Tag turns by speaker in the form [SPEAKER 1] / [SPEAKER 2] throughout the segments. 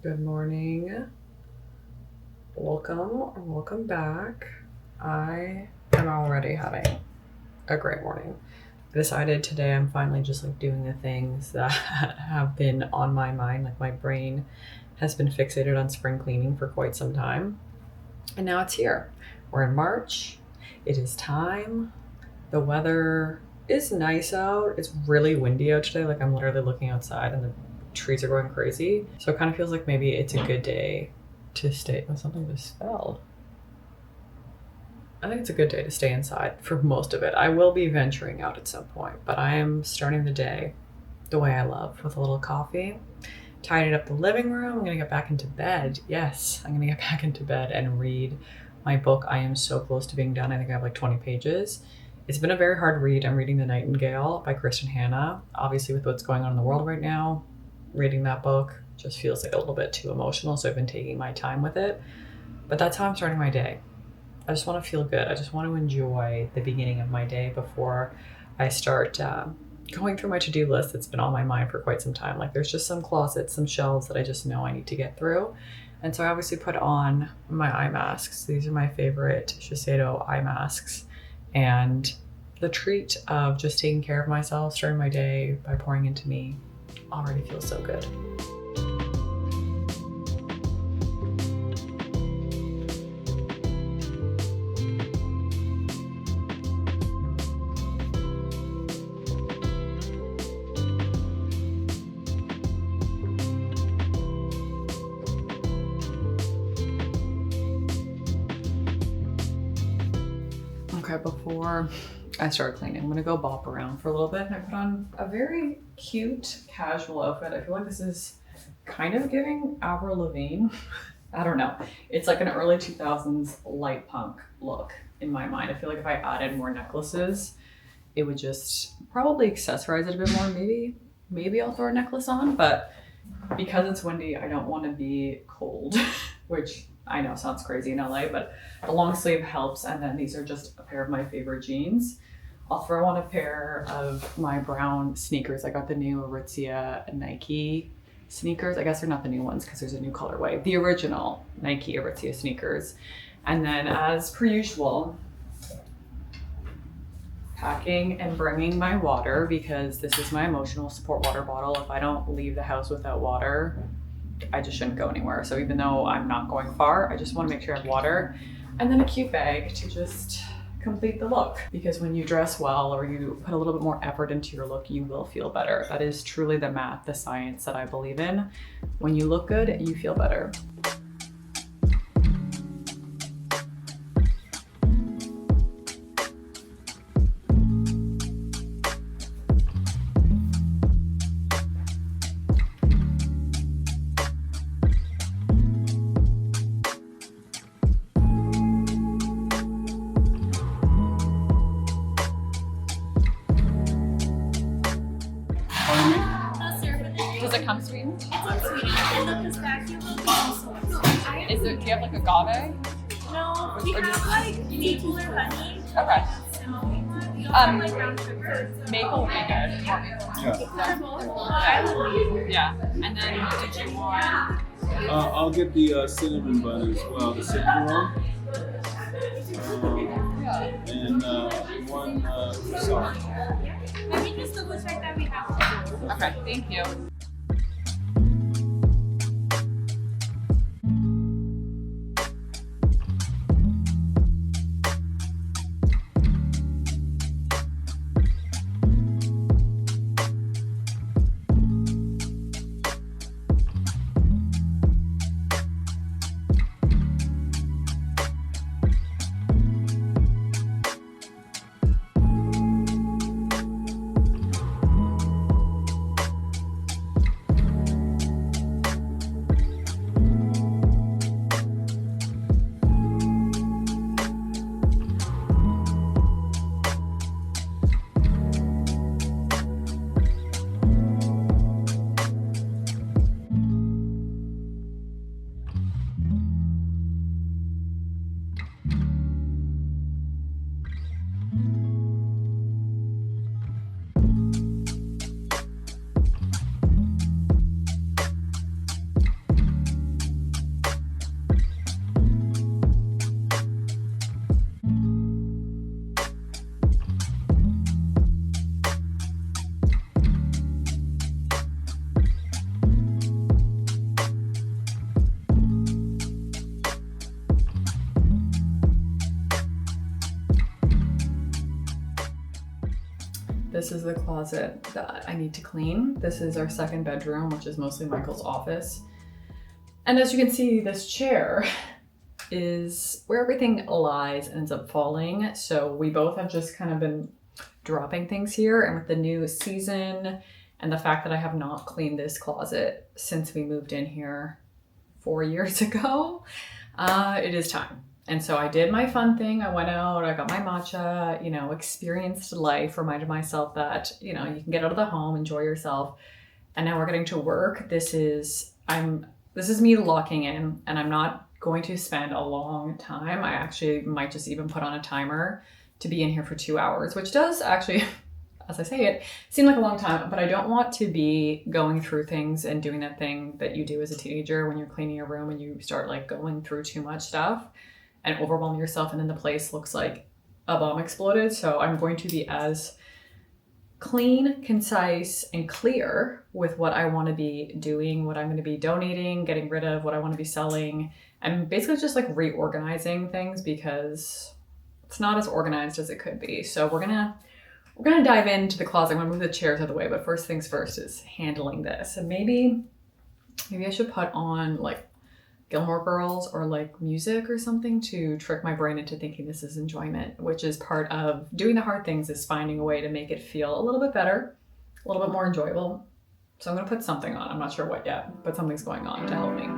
[SPEAKER 1] Good morning. Welcome or welcome back. I am already having a great morning. I decided today I'm finally just doing the things that have been on my mind. My brain has been fixated on spring cleaning for quite some time. And now it's here. We're in March. It is time. The weather is nice out. It's really windy out today. I'm literally looking outside and the trees are going crazy. So it kind of feels like maybe it's a good day to stay. Oh, something just fell. I think it's a good day to stay inside for most of it. I will be venturing out at some point, but I am starting the day the way I love, with a little coffee. Tidied up the living room. I'm gonna get back into bed. Yes, I'm gonna get back into bed and read my book. I am so close to being done. I think I have 20 pages. It's been a very hard read. I'm reading The Nightingale by Kristen Hanna. Obviously, with what's going on in the world right now, reading that book just feels a little bit too emotional, so I've been taking my time with it. But that's how I'm starting my day. I just want to feel good. I just want to enjoy the beginning of my day before I start going through my to-do list that's been on my mind for quite some time. There's just some closets, some shelves that I just know I need to get through. And so I obviously put on my eye masks. These are my favorite Shiseido eye masks. And the treat of just taking care of myself, starting my day by pouring into me, already feels so good. Okay, before I start cleaning, I'm gonna go bop around for a little bit, and I put on a very cute casual outfit. I feel like this is kind of giving Avril Lavigne. I don't know. It's an early 2000s light punk look in my mind. I feel like if I added more necklaces, it would just probably accessorize it a bit more. Maybe I'll throw a necklace on, but because it's windy, I don't want to be cold, which I know sounds crazy in LA, but the long sleeve helps. And then these are just a pair of my favorite jeans. I'll throw on a pair of my brown sneakers. I got the new Aritzia Nike sneakers. I guess they're not the new ones because there's a new colorway. The original Nike Aritzia sneakers. And then, as per usual, packing and bringing my water, because this is my emotional support water bottle. If I don't leave the house without water, I just shouldn't go anywhere. So even though I'm not going far, I just want to make sure I have water. And then a cute bag to just complete the look. Because when you dress well, or you put a little bit more effort into your look, you will feel better. That is truly the math, the science that I believe in. When you look good, you feel better. Does it come sweetened?
[SPEAKER 2] It's unsweetened, and the pistachio milk is also unsweetened.
[SPEAKER 1] Do you have agave?
[SPEAKER 2] No, we have maple or honey.
[SPEAKER 1] Okay.
[SPEAKER 2] We also have brown sugar.
[SPEAKER 1] Maple would be good.
[SPEAKER 2] I would
[SPEAKER 1] Yeah. And then did you want?
[SPEAKER 3] I'll get the cinnamon bun as well, the cinnamon one. And one croissant.
[SPEAKER 2] Maybe just the looks like that we have.
[SPEAKER 1] Okay, thank you. this is the closet that I need to clean. This is our second bedroom, which is mostly Michael's office. And as you can see, this chair is where everything lies and ends up falling. So we both have just kind of been dropping things here. And with the new season and the fact that I have not cleaned this closet since we moved in here 4 years ago, it is time. And so I did my fun thing. I went out, I got my matcha, you know, experienced life, reminded myself that, you know, you can get out of the home, enjoy yourself. And now we're getting to work. This is me locking in, and I'm not going to spend a long time. I actually might just even put on a timer to be in here for 2 hours, which does actually, as I say it, seem like a long time, but I don't want to be going through things and doing that thing that you do as a teenager when you're cleaning your room and you start like going through too much stuff and overwhelm yourself, and then the place looks like a bomb exploded. So I'm going to be as clean, concise, and clear with what I want to be doing, what I'm going to be donating, getting rid of, what I want to be selling, and basically just like reorganizing things because it's not as organized as it could be. So we're gonna dive into the closet. I'm gonna move the chairs out of the way, but first things first is handling this. And maybe I should put on like Gilmore Girls or like music or something to trick my brain into thinking this is enjoyment, which is part of doing the hard things, is finding a way to make it feel a little bit better, a little bit more enjoyable. So I'm gonna put something on. I'm not sure what yet, but something's going on to help me.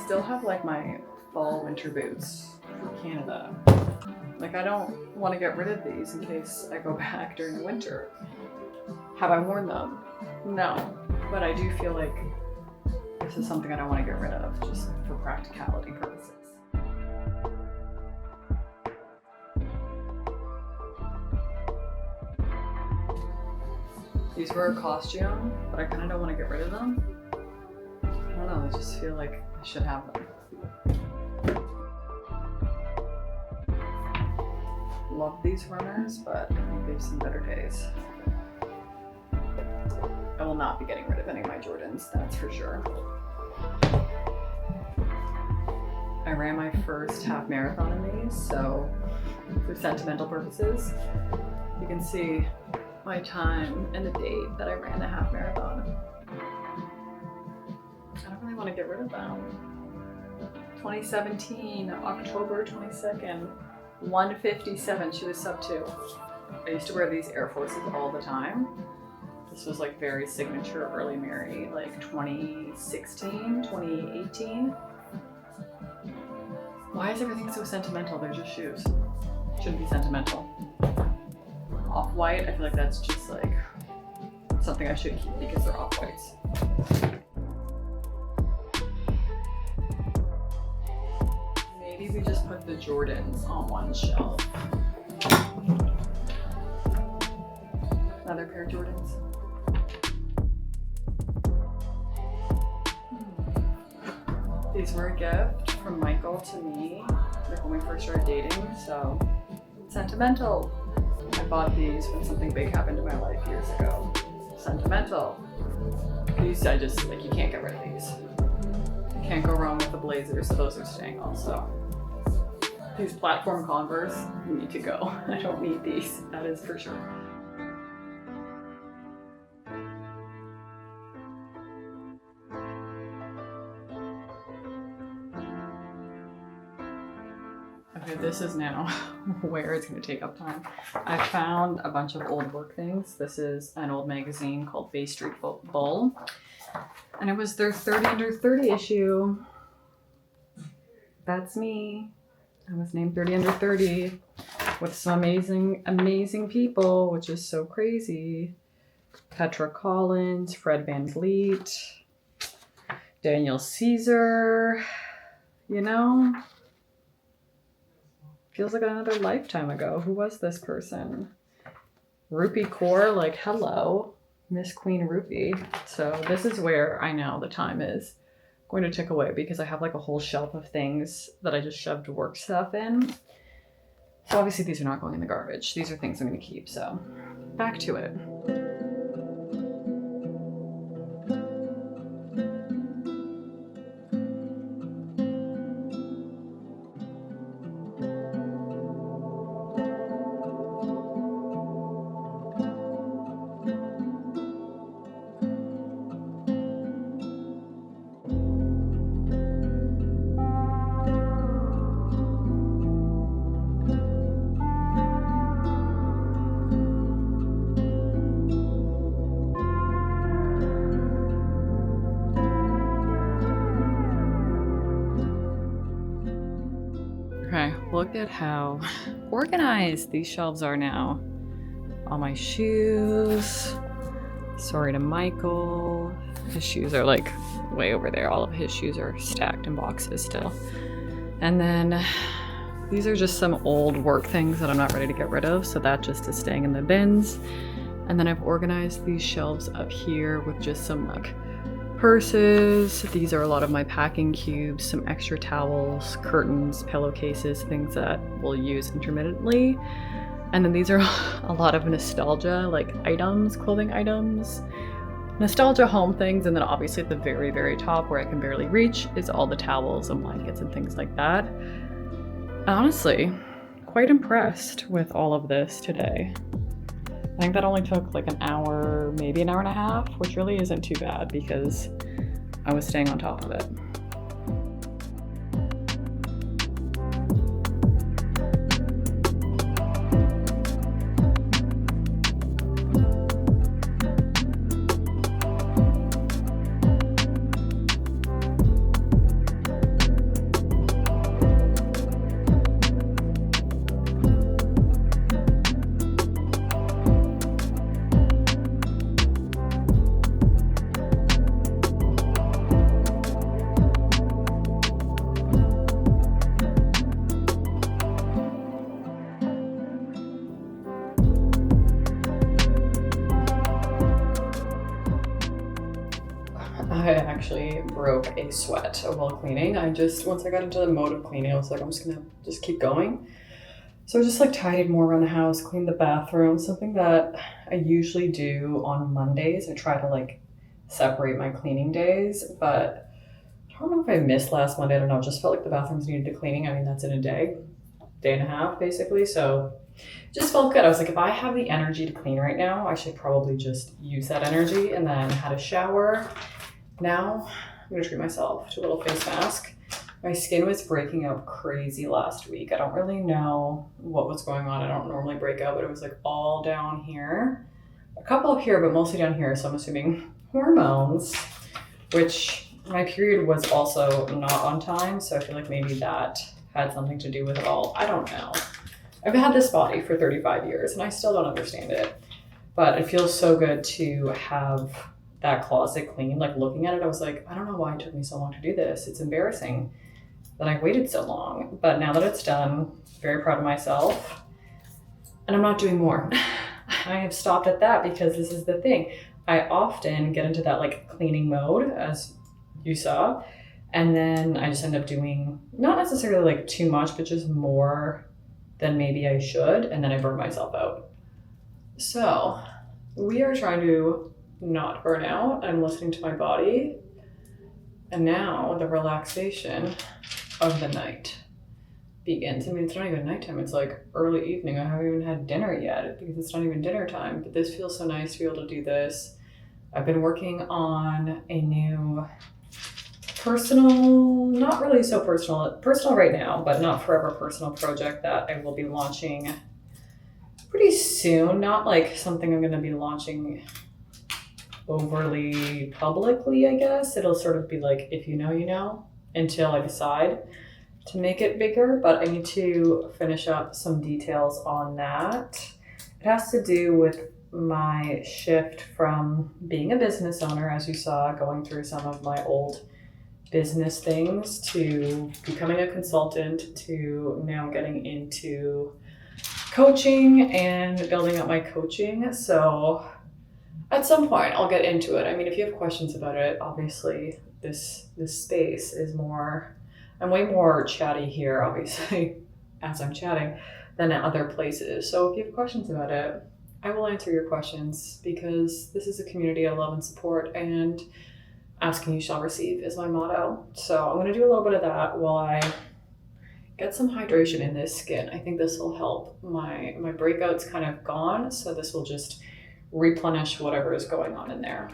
[SPEAKER 1] Still have like my fall winter boots for Canada. Like I don't want to get rid of these in case I go back during the winter. Have I worn them? No, but I do feel like this is something I don't want to get rid of just for practicality purposes. These were a costume, but I kind of don't want to get rid of them. I don't know, I just feel like I should have them. Love these runners, but I think they've seen better days. I will not be getting rid of any of my Jordans, that's for sure. I ran my first half marathon in these, so for sentimental purposes, you can see my time and the date that I ran the half marathon. I don't really want to get rid of them. 2017, October 22nd, 1:57, she was sub 2. I used to wear these Air Forces all the time. This was like very signature early Mary, like 2016, 2018. Why is everything so sentimental? They're just shoes. Shouldn't be sentimental. Off-white, I feel like that's just like something I should keep because they're off-whites. Maybe we just put the Jordans on one shelf. Another pair of Jordans. These were a gift from Michael to me, like when we first started dating, so sentimental. I bought these when something big happened in my life years ago. Sentimental. These, I just, like, you can't get rid of these. You can't go wrong with the blazers, so those are staying also. These platform Converse need to go. I don't need these, that is for sure. Okay, this is now where it's going to take up time. I found a bunch of old work things. This is an old magazine called Bay Street Bull. And it was their 30 under 30 issue. That's me. I was named 30 under 30 with some amazing people, which is so crazy. Petra Collins, Fred Van Vliet, Daniel Caesar, you know? Feels like another lifetime ago. Who was this person? Rupi Kaur, like, hello, Miss Queen Rupi. So this is where I know the time is going to tick away because I have like a whole shelf of things that I just shoved work stuff in. So obviously these are not going in the garbage. These are things I'm going to keep. So back to it. Okay, look at how organized these shelves are now. All my shoes. Sorry to Michael. His shoes are like way over there. All of his shoes are stacked in boxes still. And then these are just some old work things that I'm not ready to get rid of, so that just is staying in the bins. And then I've organized these shelves up here with just some like purses. These are a lot of my packing cubes, some extra towels, curtains, pillowcases, things that we'll use intermittently. And then these are a lot of nostalgia, like items, clothing items, nostalgia home things. And then obviously at the very, very top where I can barely reach is all the towels and blankets and things like that. Honestly, quite impressed with all of this today. I think that only took like an hour, maybe an hour and a half, which really isn't too bad because I was staying on top of it. I actually broke a sweat while cleaning. Once I got into the mode of cleaning, I was like, I'm just gonna just keep going. So I just like tidied more around the house, cleaned the bathroom, something that I usually do on Mondays. I try to like separate my cleaning days, but I don't know if I missed last Monday. I don't know. It just felt like the bathrooms needed a cleaning. I mean, that's in a day and a half basically. So it just felt good. I was like, if I have the energy to clean right now, I should probably just use that energy. And then had a shower. Now I'm gonna treat myself to a little face mask. My skin was breaking out crazy last week. I don't really know what was going on. I don't normally break out, but it was like all down here. A couple up here, but mostly down here. So I'm assuming hormones, which my period was also not on time. So I feel like maybe that had something to do with it all. I don't know. I've had this body for 35 years and I still don't understand it, but it feels so good to have that closet clean. Like looking at it, I was like, I don't know why it took me so long to do this. It's embarrassing that I waited so long, but now that it's done, very proud of myself. And I'm not doing more. I have stopped at that because this is the thing. I often get into that like cleaning mode, as you saw, and then I just end up doing not necessarily like too much, but just more than maybe I should, and then I burn myself out. So we are trying to not burn out. I'm listening to my body, and now the relaxation of the night begins. I mean, it's not even nighttime, it's like early evening. I haven't even had dinner yet because it's not even dinner time, but this feels so nice to be able to do this. I've been working on a new personal, not really so personal right now, but not forever personal project that I will be launching pretty soon. Not like something I'm going to be launching overly publicly, I guess. It'll sort of be like, if you know, you know, until I decide to make it bigger. But I need to finish up some details on that. It has to do with my shift from being a business owner, as you saw, going through some of my old business things, to becoming a consultant, to now getting into coaching and building up my coaching. So at some point I'll get into it. I mean, if you have questions about it, obviously this space is more, I'm way more chatty here, obviously, as I'm chatting, than at other places. So if you have questions about it, I will answer your questions, because this is a community I love and support, and asking you shall receive is my motto. So I'm going to do a little bit of that while I get some hydration in this skin. I think this will help. My breakout's kind of gone, so this will just replenish whatever is going on in there.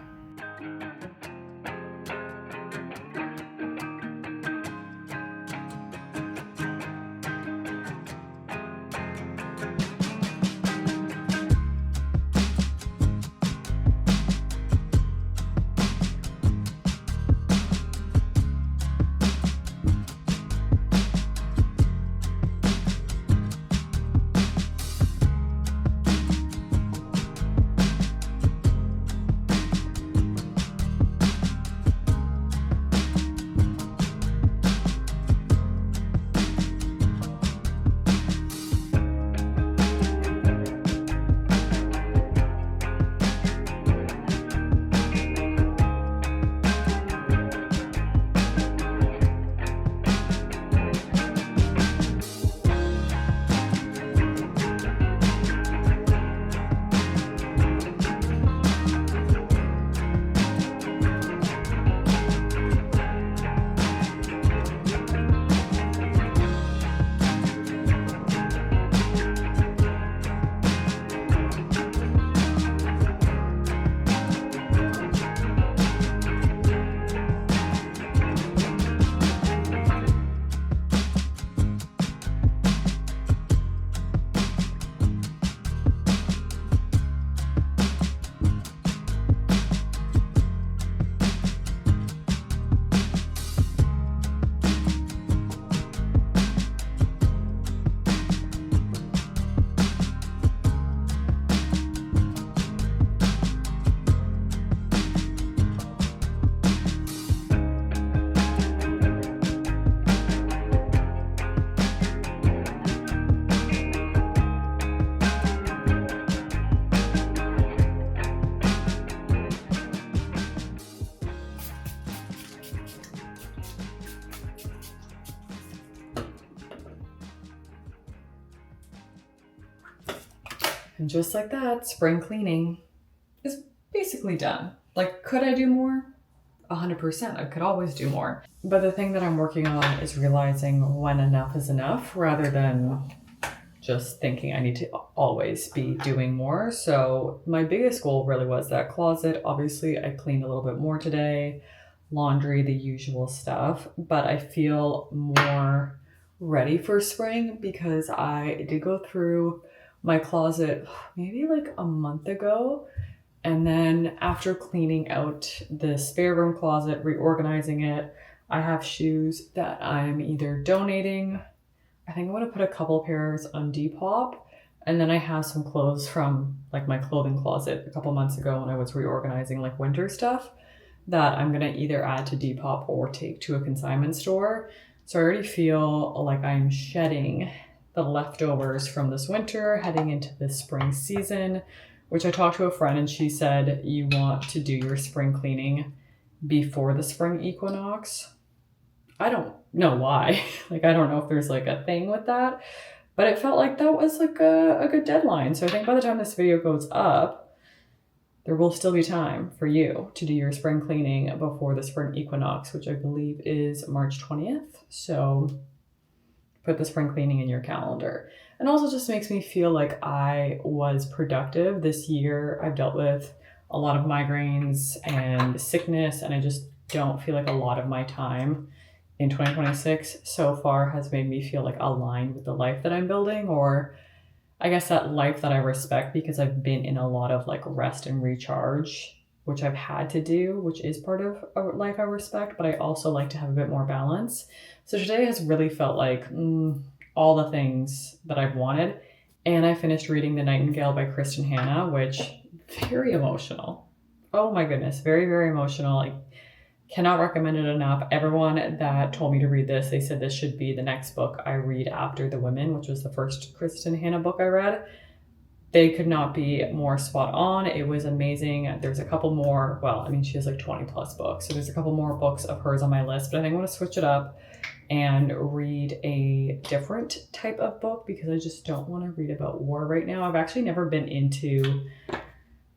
[SPEAKER 1] And just like that, spring cleaning is basically done. Like, could I do more? 100%. I could always do more. But the thing that I'm working on is realizing when enough is enough, rather than just thinking I need to always be doing more. So my biggest goal really was that closet. Obviously, I cleaned a little bit more today. Laundry, the usual stuff. But I feel more ready for spring because I did go through my closet maybe like a month ago. And then after cleaning out the spare room closet, reorganizing it, I have shoes that I'm either donating. I think I'm going to put a couple pairs on Depop. And then I have some clothes from like my clothing closet a couple months ago when I was reorganizing like winter stuff that I'm going to either add to Depop or take to a consignment store. So I already feel like I'm shedding the leftovers from this winter, heading into the spring season, which I talked to a friend and she said, you want to do your spring cleaning before the spring equinox. I don't know why. Like, I don't know if there's like a thing with that, but it felt like that was like a good deadline. So I think by the time this video goes up, there will still be time for you to do your spring cleaning before the spring equinox, which I believe is March 20th. So put the spring cleaning in your calendar. And also just makes me feel like I was productive this year. I've dealt with a lot of migraines and sickness, and I just don't feel like a lot of my time in 2026 so far has made me feel like aligned with the life that I'm building, or I guess that life that I respect, because I've been in a lot of like rest and recharge, which I've had to do, which is part of a life I respect, but I also like to have a bit more balance. So today has really felt like all the things that I've wanted. And I finished reading The Nightingale by Kristen Hanna, which very emotional. Oh my goodness, very, very emotional. I cannot recommend it enough. Everyone that told me to read this, they said this should be the next book I read after The Women, which was the first Kristen Hanna book I read. They could not be more spot on. It was amazing. There's a couple more, well, I mean, she has like 20 plus books. So there's a couple more books of hers on my list, but I think I'm going to switch it up and read a different type of book because I just don't want to read about war right now. I've actually never been into,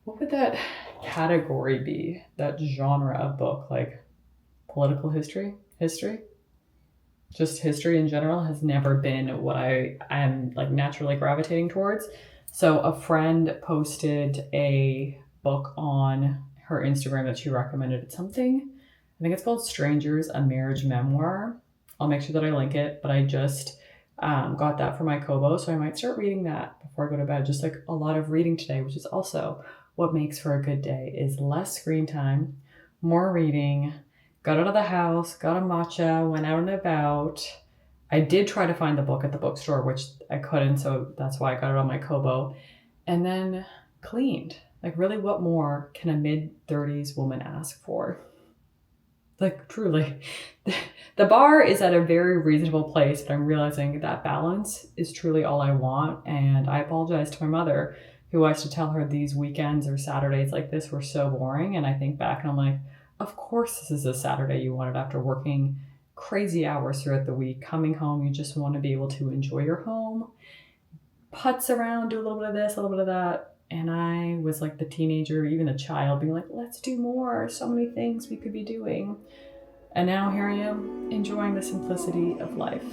[SPEAKER 1] what would that category be? That genre of book, like political history? Just history in general has never been what I am like naturally gravitating towards. So a friend posted a book on her Instagram that she recommended. It's something, I think it's called Strangers, a Marriage Memoir. I'll make sure that I link it, but I just got that for my Kobo, so I might start reading that before I go to bed. Just like a lot of reading today, which is also what makes for a good day, is less screen time, more reading. Got out of the house, got a matcha, went out and about. I did try to find the book at the bookstore, which I couldn't, so that's why I got it on my Kobo. And then cleaned. Like, really, what more can a mid-30s woman ask for? Like, truly. The bar is at a very reasonable place, but I'm realizing that balance is truly all I want. And I apologize to my mother, who I used to tell her these weekends or Saturdays like this were so boring. And I think back and I'm like, of course this is a Saturday you wanted after working crazy hours throughout the week. Coming home, you just want to be able to enjoy your home, putz around, do a little bit of this, a little bit of that. And I was like the teenager, even the child, being like, let's do more. So many things we could be doing. And now here I am, enjoying the simplicity of life.